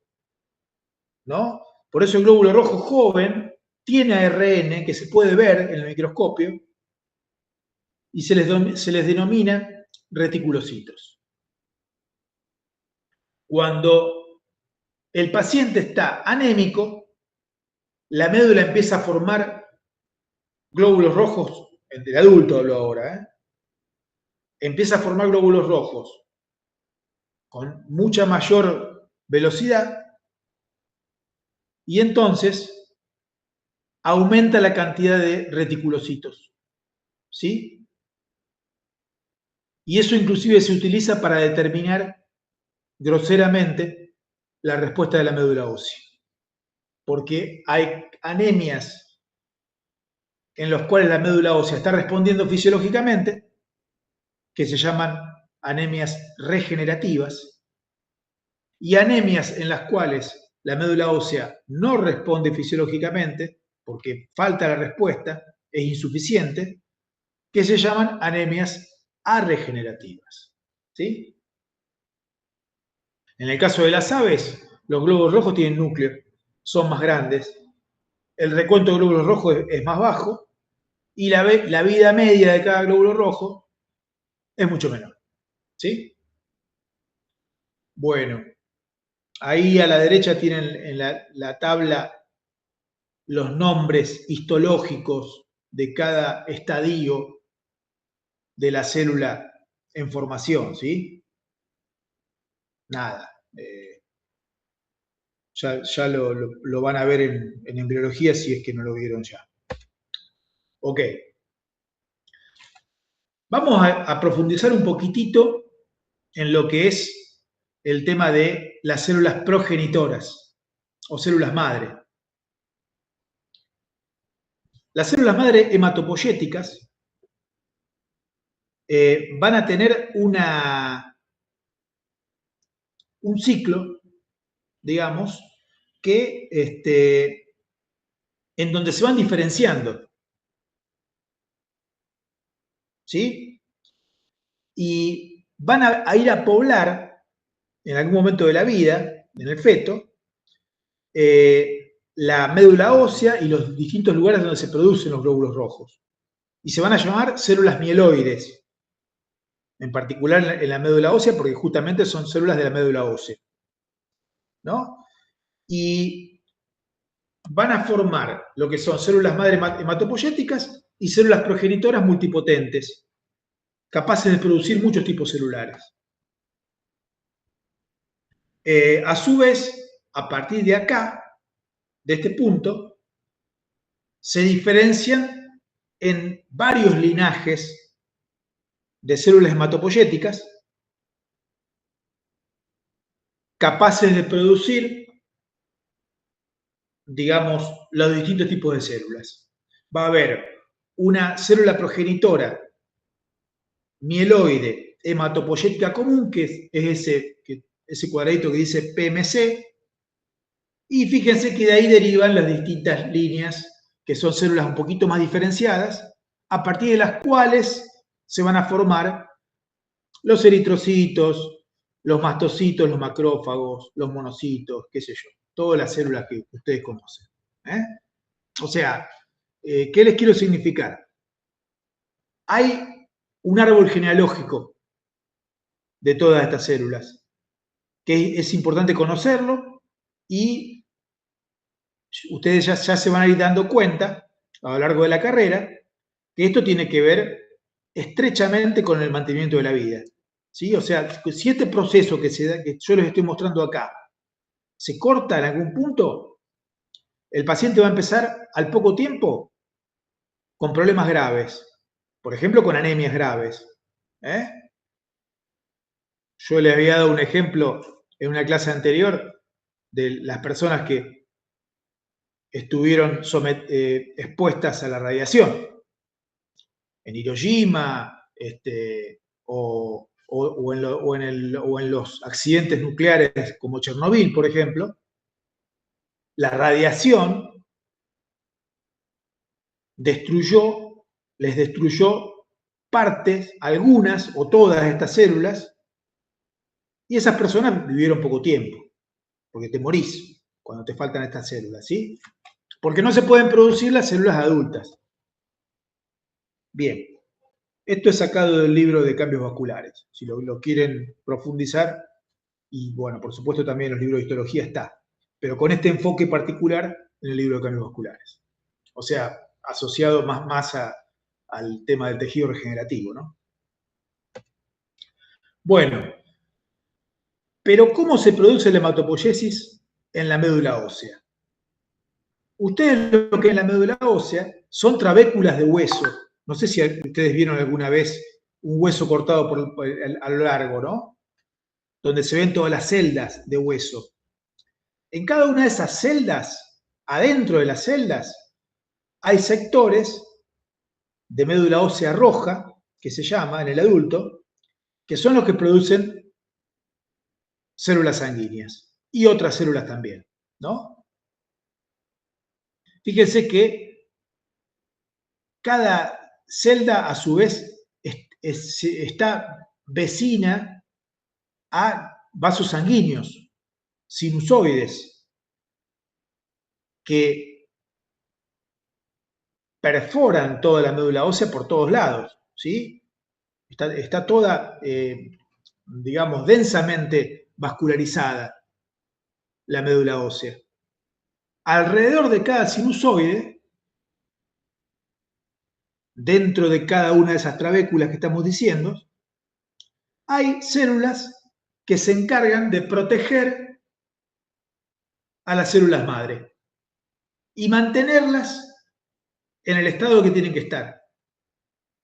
¿no? Por eso el glóbulo rojo joven tiene ARN que se puede ver en el microscopio y se les denomina reticulocitos. Cuando el paciente está anémico, la médula empieza a formar glóbulos rojos, el adulto hablo ahora, empieza a formar glóbulos rojos con mucha mayor velocidad y entonces aumenta la cantidad de reticulocitos, ¿sí? Y eso inclusive se utiliza para determinar groseramente la respuesta de la médula ósea, porque hay anemias en las cuales la médula ósea está respondiendo fisiológicamente, que se llaman anemias regenerativas, y anemias en las cuales la médula ósea no responde fisiológicamente, porque falta la respuesta, es insuficiente, que se llaman anemias arregenerativas. ¿Sí? En el caso de las aves, los glóbulos rojos tienen núcleo, son más grandes, el recuento de glóbulos rojos es más bajo y la vida media de cada glóbulo rojo es mucho menor. ¿Sí? Bueno, ahí a la derecha tienen en la tabla los nombres histológicos de cada estadio de la célula en formación, ¿sí? Nada. Ya lo van a ver en embriología si es que no lo vieron ya. Ok. Vamos a profundizar un poquitito en lo que es el tema de las células progenitoras o células madre. Las células madre hematopoyéticas van a tener un ciclo, digamos, que en donde se van diferenciando. ¿Sí? Y van a ir a poblar en algún momento de la vida, en el feto, la médula ósea y los distintos lugares donde se producen los glóbulos rojos. Y se van a llamar células mieloides, en particular en la médula ósea, porque justamente son células de la médula ósea, ¿no? Y van a formar lo que son células madre hematopoyéticas y células progenitoras multipotentes, capaces de producir muchos tipos celulares. A su vez, a partir de acá, de este punto, se diferencian en varios linajes de células hematopoyéticas capaces de producir, digamos, los distintos tipos de células. Va a haber una célula progenitora mieloide hematopoyética común, que es ese que ese cuadradito que dice PMC, y fíjense que de ahí derivan las distintas líneas, que son células un poquito más diferenciadas, a partir de las cuales se van a formar los eritrocitos, los mastocitos, los macrófagos, los monocitos, qué sé yo, todas las células que ustedes conocen. O sea, ¿qué les quiero significar? Hay un árbol genealógico de todas estas células, que es importante conocerlo, y ustedes ya se van a ir dando cuenta a lo largo de la carrera que esto tiene que ver estrechamente con el mantenimiento de la vida. ¿Sí? O sea, si este proceso que yo les estoy mostrando acá se corta en algún punto, el paciente va a empezar al poco tiempo con problemas graves, por ejemplo, con anemias graves. Yo les había dado un ejemplo en una clase anterior de las personas que estuvieron expuestas a la radiación. En Hiroshima, o en los accidentes nucleares como Chernobyl, por ejemplo, la radiación les destruyó partes, algunas o todas estas células, y esas personas vivieron poco tiempo, porque te morís cuando te faltan estas células, ¿sí? Porque no se pueden producir las células adultas. Bien, esto es sacado del libro de cambios vasculares, si lo quieren profundizar, y bueno, por supuesto también en los libros de histología está, pero con este enfoque particular en el libro de cambios vasculares. O sea, asociado más al tema del tejido regenerativo, ¿no? Bueno, pero ¿cómo se produce la hematopoiesis en la médula ósea? Ustedes lo que en la médula ósea son trabéculas de hueso. No sé si ustedes vieron alguna vez un hueso cortado a lo largo, ¿no? Donde se ven todas las celdas de hueso. En cada una de esas celdas, adentro de las celdas, hay sectores de médula ósea roja, que se llama en el adulto, que son los que producen células sanguíneas y otras células también, ¿no? Fíjense que cada celda, a su vez, está vecina a vasos sanguíneos, sinusoides, que perforan toda la médula ósea por todos lados, ¿sí? Está toda, digamos, densamente vascularizada la médula ósea. Alrededor de cada sinusoide, dentro de cada una de esas trabéculas que estamos diciendo, hay células que se encargan de proteger a las células madre y mantenerlas en el estado que tienen que estar.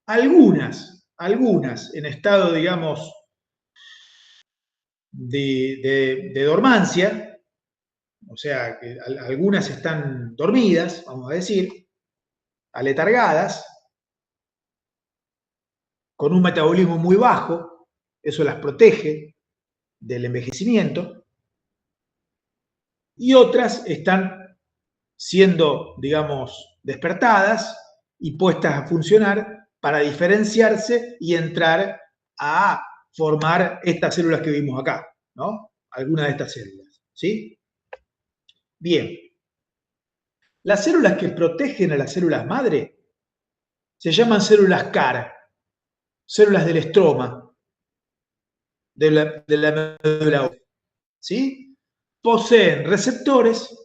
Algunas en estado, digamos, de dormancia, o sea, que algunas están dormidas, vamos a decir, aletargadas, con un metabolismo muy bajo, eso las protege del envejecimiento, y otras están siendo, digamos, despertadas y puestas a funcionar para diferenciarse y entrar a formar estas células que vimos acá, ¿no? Algunas de estas células, ¿sí? Bien. Las células que protegen a las células madre se llaman células CAR, células del estroma de la médula ósea, ¿sí? Poseen receptores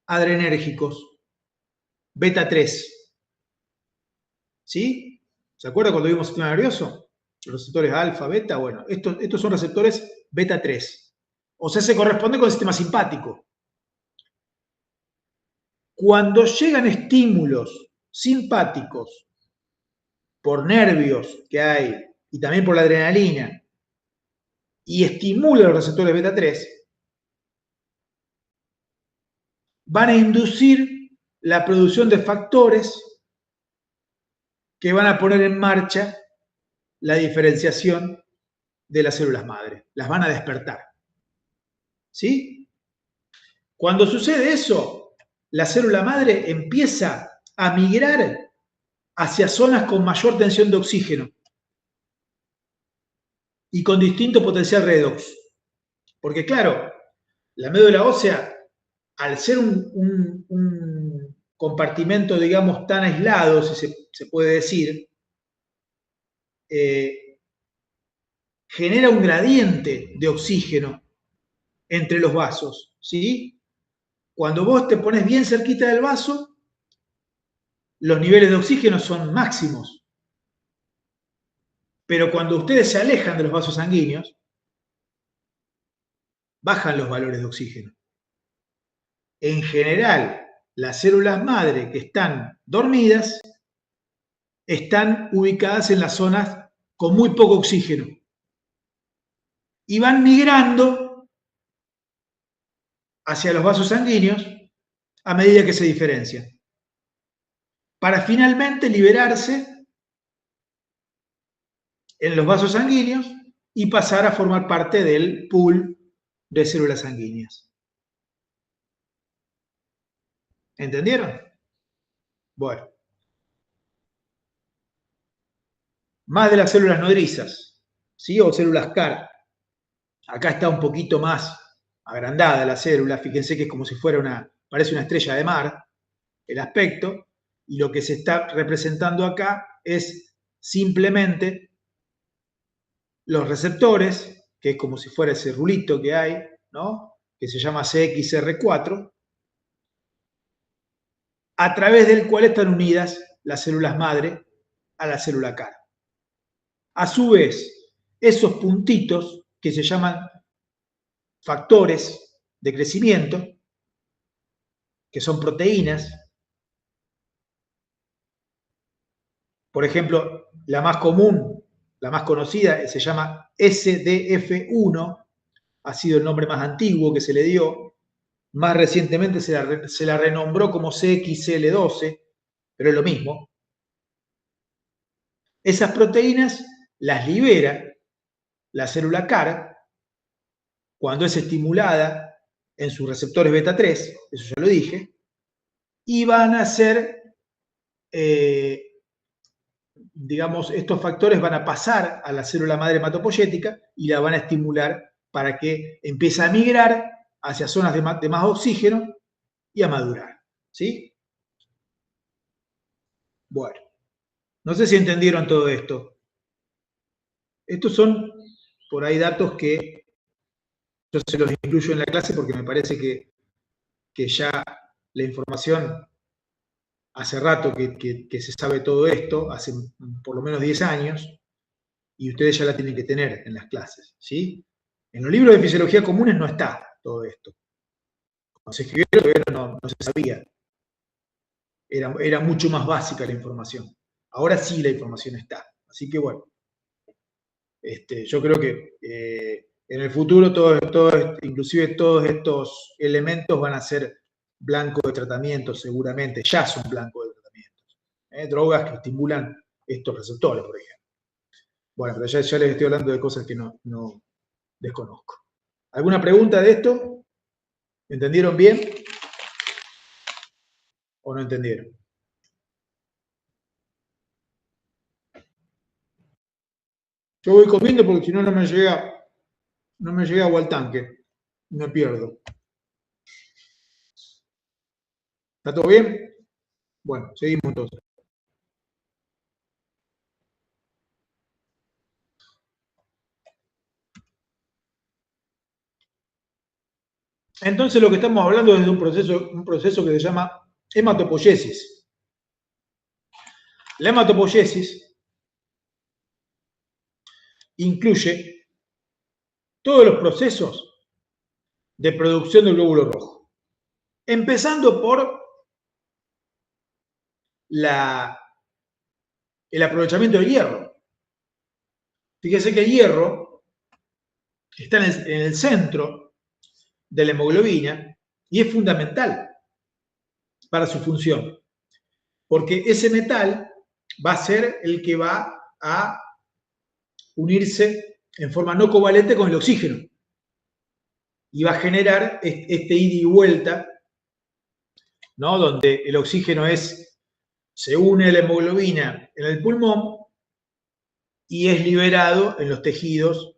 adrenérgicos, beta 3, ¿sí? ¿Se acuerda cuando vimos el sistema nervioso? Los receptores alfa, beta, bueno, estos son receptores beta 3. O sea, se corresponde con el sistema simpático. Cuando llegan estímulos simpáticos por nervios que hay y también por la adrenalina y estimulan los receptores beta 3, van a inducir la producción de factores que van a poner en marcha la diferenciación de las células madre, las van a despertar. ¿Sí? Cuando sucede eso, la célula madre empieza a migrar hacia zonas con mayor tensión de oxígeno y con distinto potencial redox. Porque claro, la médula ósea, al ser un compartimento, digamos, tan aislado, si se puede decir, genera un gradiente de oxígeno entre los vasos, ¿sí? Cuando vos te pones bien cerquita del vaso, los niveles de oxígeno son máximos. Pero cuando ustedes se alejan de los vasos sanguíneos, bajan los valores de oxígeno. En general, las células madre que están dormidas están ubicadas en las zonas con muy poco oxígeno y van migrando hacia los vasos sanguíneos a medida que se diferencian, para finalmente liberarse en los vasos sanguíneos y pasar a formar parte del pool de células sanguíneas. ¿Entendieron? Bueno. Más de las células nodrizas, ¿sí? O células CAR. Acá está un poquito más agrandada la célula. Fíjense que es como si fuera parece una estrella de mar, el aspecto. Y lo que se está representando acá es simplemente los receptores, que es como si fuera ese rulito que hay, ¿no? Que se llama CXR4, a través del cual están unidas las células madre a la célula CAR. A su vez, esos puntitos que se llaman factores de crecimiento, que son proteínas, por ejemplo, la más común, la más conocida, se llama SDF1, ha sido el nombre más antiguo que se le dio. Más recientemente se la renombró como CXL12, pero es lo mismo. Esas proteínas las libera la célula CAR cuando es estimulada en sus receptores beta 3, eso ya lo dije, y van a ser, digamos, estos factores van a pasar a la célula madre hematopoyética y la van a estimular para que empiece a migrar hacia zonas de más oxígeno y a madurar, ¿sí? Bueno, no sé si entendieron todo esto. Estos son por ahí datos que yo se los incluyo en la clase porque me parece que ya la información, hace rato que se sabe todo esto, hace por lo menos 10 años, y ustedes ya la tienen que tener en las clases, ¿sí? En los libros de fisiología comunes no está todo esto. Cuando se escribieron todavía no se sabía. Era mucho más básica la información. Ahora sí la información está. Así que bueno, yo creo que en el futuro inclusive todos estos elementos van a ser blanco de tratamiento seguramente, ya son blanco de tratamientos. Drogas que estimulan estos receptores, por ejemplo. Bueno, pero ya les estoy hablando de cosas que no desconozco. ¿Alguna pregunta de esto? ¿Entendieron bien? ¿O no entendieron? Yo voy comiendo porque si no, no me llega agua al tanque. Me pierdo. ¿Está todo bien? Bueno, seguimos entonces. Entonces lo que estamos hablando es de un proceso que se llama hematopoiesis. La hematopoiesis incluye todos los procesos de producción del glóbulo rojo, empezando por el aprovechamiento del hierro. Fíjense que el hierro está en el centro de la hemoglobina y es fundamental para su función, porque ese metal va a ser el que va a unirse en forma no covalente con el oxígeno. Y va a generar este ida y vuelta, ¿no? Donde el oxígeno se une a la hemoglobina en el pulmón y es liberado en los tejidos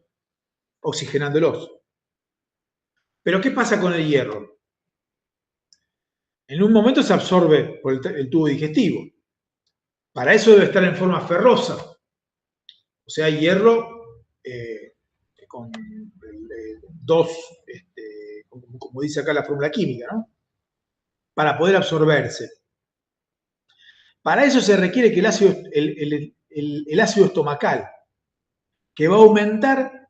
oxigenándolos. Pero ¿qué pasa con el hierro? En un momento se absorbe por el tubo digestivo. Para eso debe estar en forma ferrosa. O sea, hierro con dos, como dice acá la fórmula química, ¿no? Para poder absorberse. Para eso se requiere que el ácido estomacal, que va a aumentar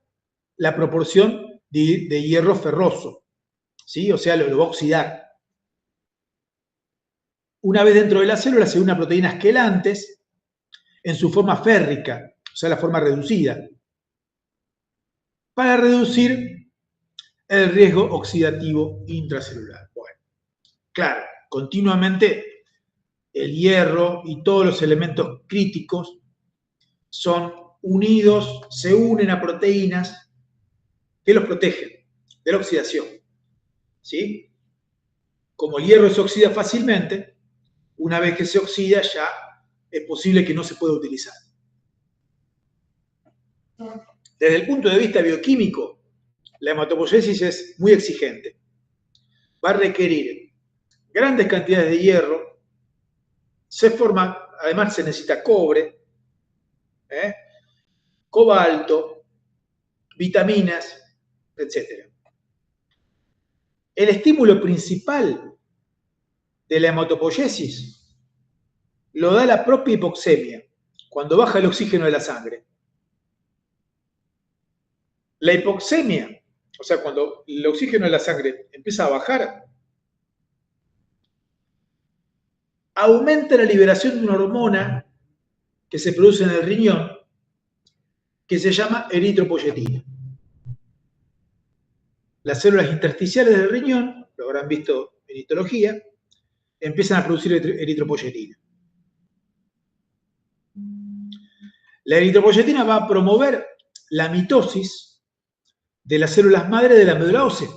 la proporción de hierro ferroso, ¿sí? O sea, lo va a oxidar. Una vez dentro de la célula se une una proteína esquelantes en su forma férrica, o sea, la forma reducida, para reducir el riesgo oxidativo intracelular. Bueno, claro, continuamente el hierro y todos los elementos críticos son unidos, se unen a proteínas que los protegen de la oxidación. ¿Sí? Como el hierro se oxida fácilmente, una vez que se oxida ya es posible que no se pueda utilizar. Desde el punto de vista bioquímico, la hematopoiesis es muy exigente. Va a requerir grandes cantidades de hierro, además se necesita cobre, cobalto, vitaminas, etc. El estímulo principal de la hematopoiesis lo da la propia hipoxemia, cuando baja el oxígeno de la sangre. La hipoxemia, o sea, cuando el oxígeno de la sangre empieza a bajar, aumenta la liberación de una hormona que se produce en el riñón, que se llama eritropoyetina. Las células intersticiales del riñón, lo habrán visto en histología, empiezan a producir eritropoyetina. La eritropoyetina va a promover la mitosis de las células madre de la médula ósea,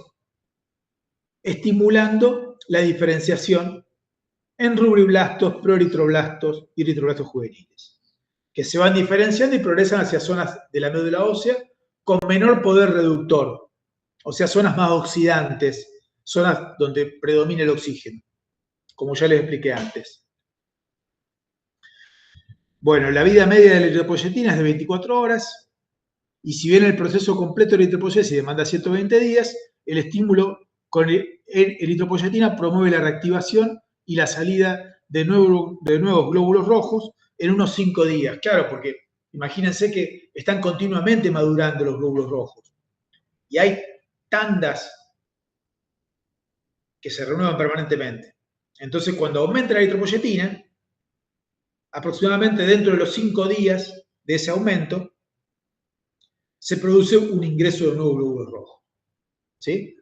estimulando la diferenciación en rubriblastos, proeritroblastos y eritroblastos juveniles, que se van diferenciando y progresan hacia zonas de la médula ósea con menor poder reductor, o sea, zonas más oxidantes, zonas donde predomina el oxígeno, como ya les expliqué antes. Bueno, la vida media de la eritropoyetina es de 24 horas, y si bien el proceso completo de eritropoyesis demanda 120 días, el estímulo con eritropoyetina promueve la reactivación y la salida de nuevos glóbulos rojos en unos 5 días. Claro, porque imagínense que están continuamente madurando los glóbulos rojos. Y hay tandas que se renuevan permanentemente. Entonces, cuando aumenta la eritropoyetina, aproximadamente dentro de los 5 días de ese aumento, se produce un ingreso de nuevos glóbulos rojos. ¿Sí?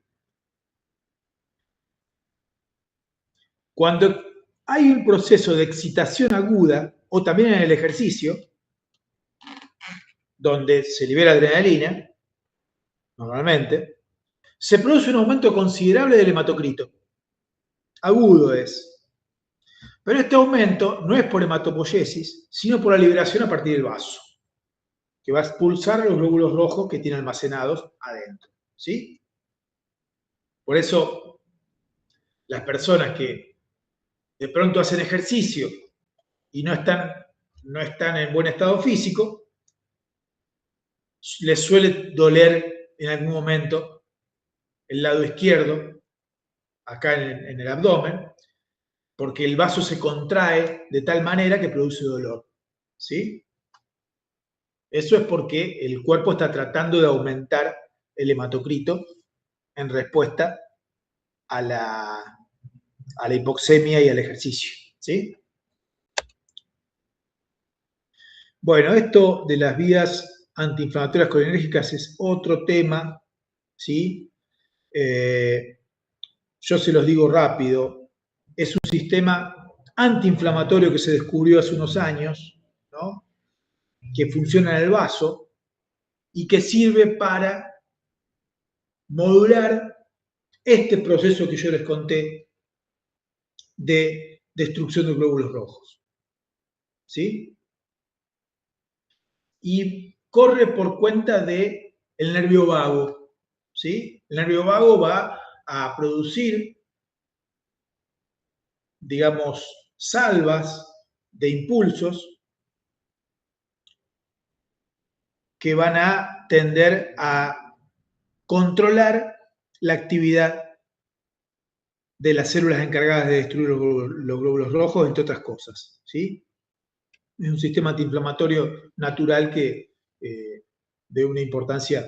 Cuando hay un proceso de excitación aguda, o también en el ejercicio, donde se libera adrenalina, normalmente, se produce un aumento considerable del hematocrito. Agudo es. Pero este aumento no es por hematopoiesis, sino por la liberación a partir del vaso, que va a expulsar los glóbulos rojos que tiene almacenados adentro. ¿Sí? Por eso, las personas que de pronto hacen ejercicio y no están en buen estado físico, les suele doler en algún momento el lado izquierdo, acá en el abdomen, porque el vaso se contrae de tal manera que produce dolor. ¿Sí? Eso es porque el cuerpo está tratando de aumentar el hematocrito en respuesta a la hipoxemia y al ejercicio. ¿Sí? Bueno, esto de las vías antiinflamatorias colinérgicas es otro tema, ¿sí? Yo se los digo rápido, es un sistema antiinflamatorio que se descubrió hace unos años, ¿no? Que funciona en el vaso y que sirve para modular este proceso que yo les conté de destrucción de glóbulos rojos. ¿Sí? Y corre por cuenta del nervio vago. ¿Sí? El nervio vago va a producir, digamos, salvas de impulsos que van a tender a controlar la actividad de las células encargadas de destruir los glóbulos rojos, entre otras cosas. ¿Sí? Es un sistema antiinflamatorio natural que de una importancia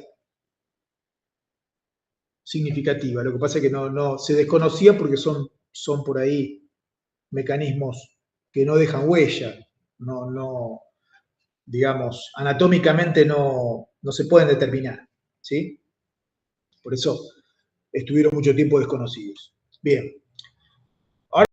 significativa. Lo que pasa es que no se desconocía porque son por ahí mecanismos que no dejan huella, digamos, anatómicamente no se pueden determinar. ¿Sí? Por eso estuvieron mucho tiempo desconocidos. Bien.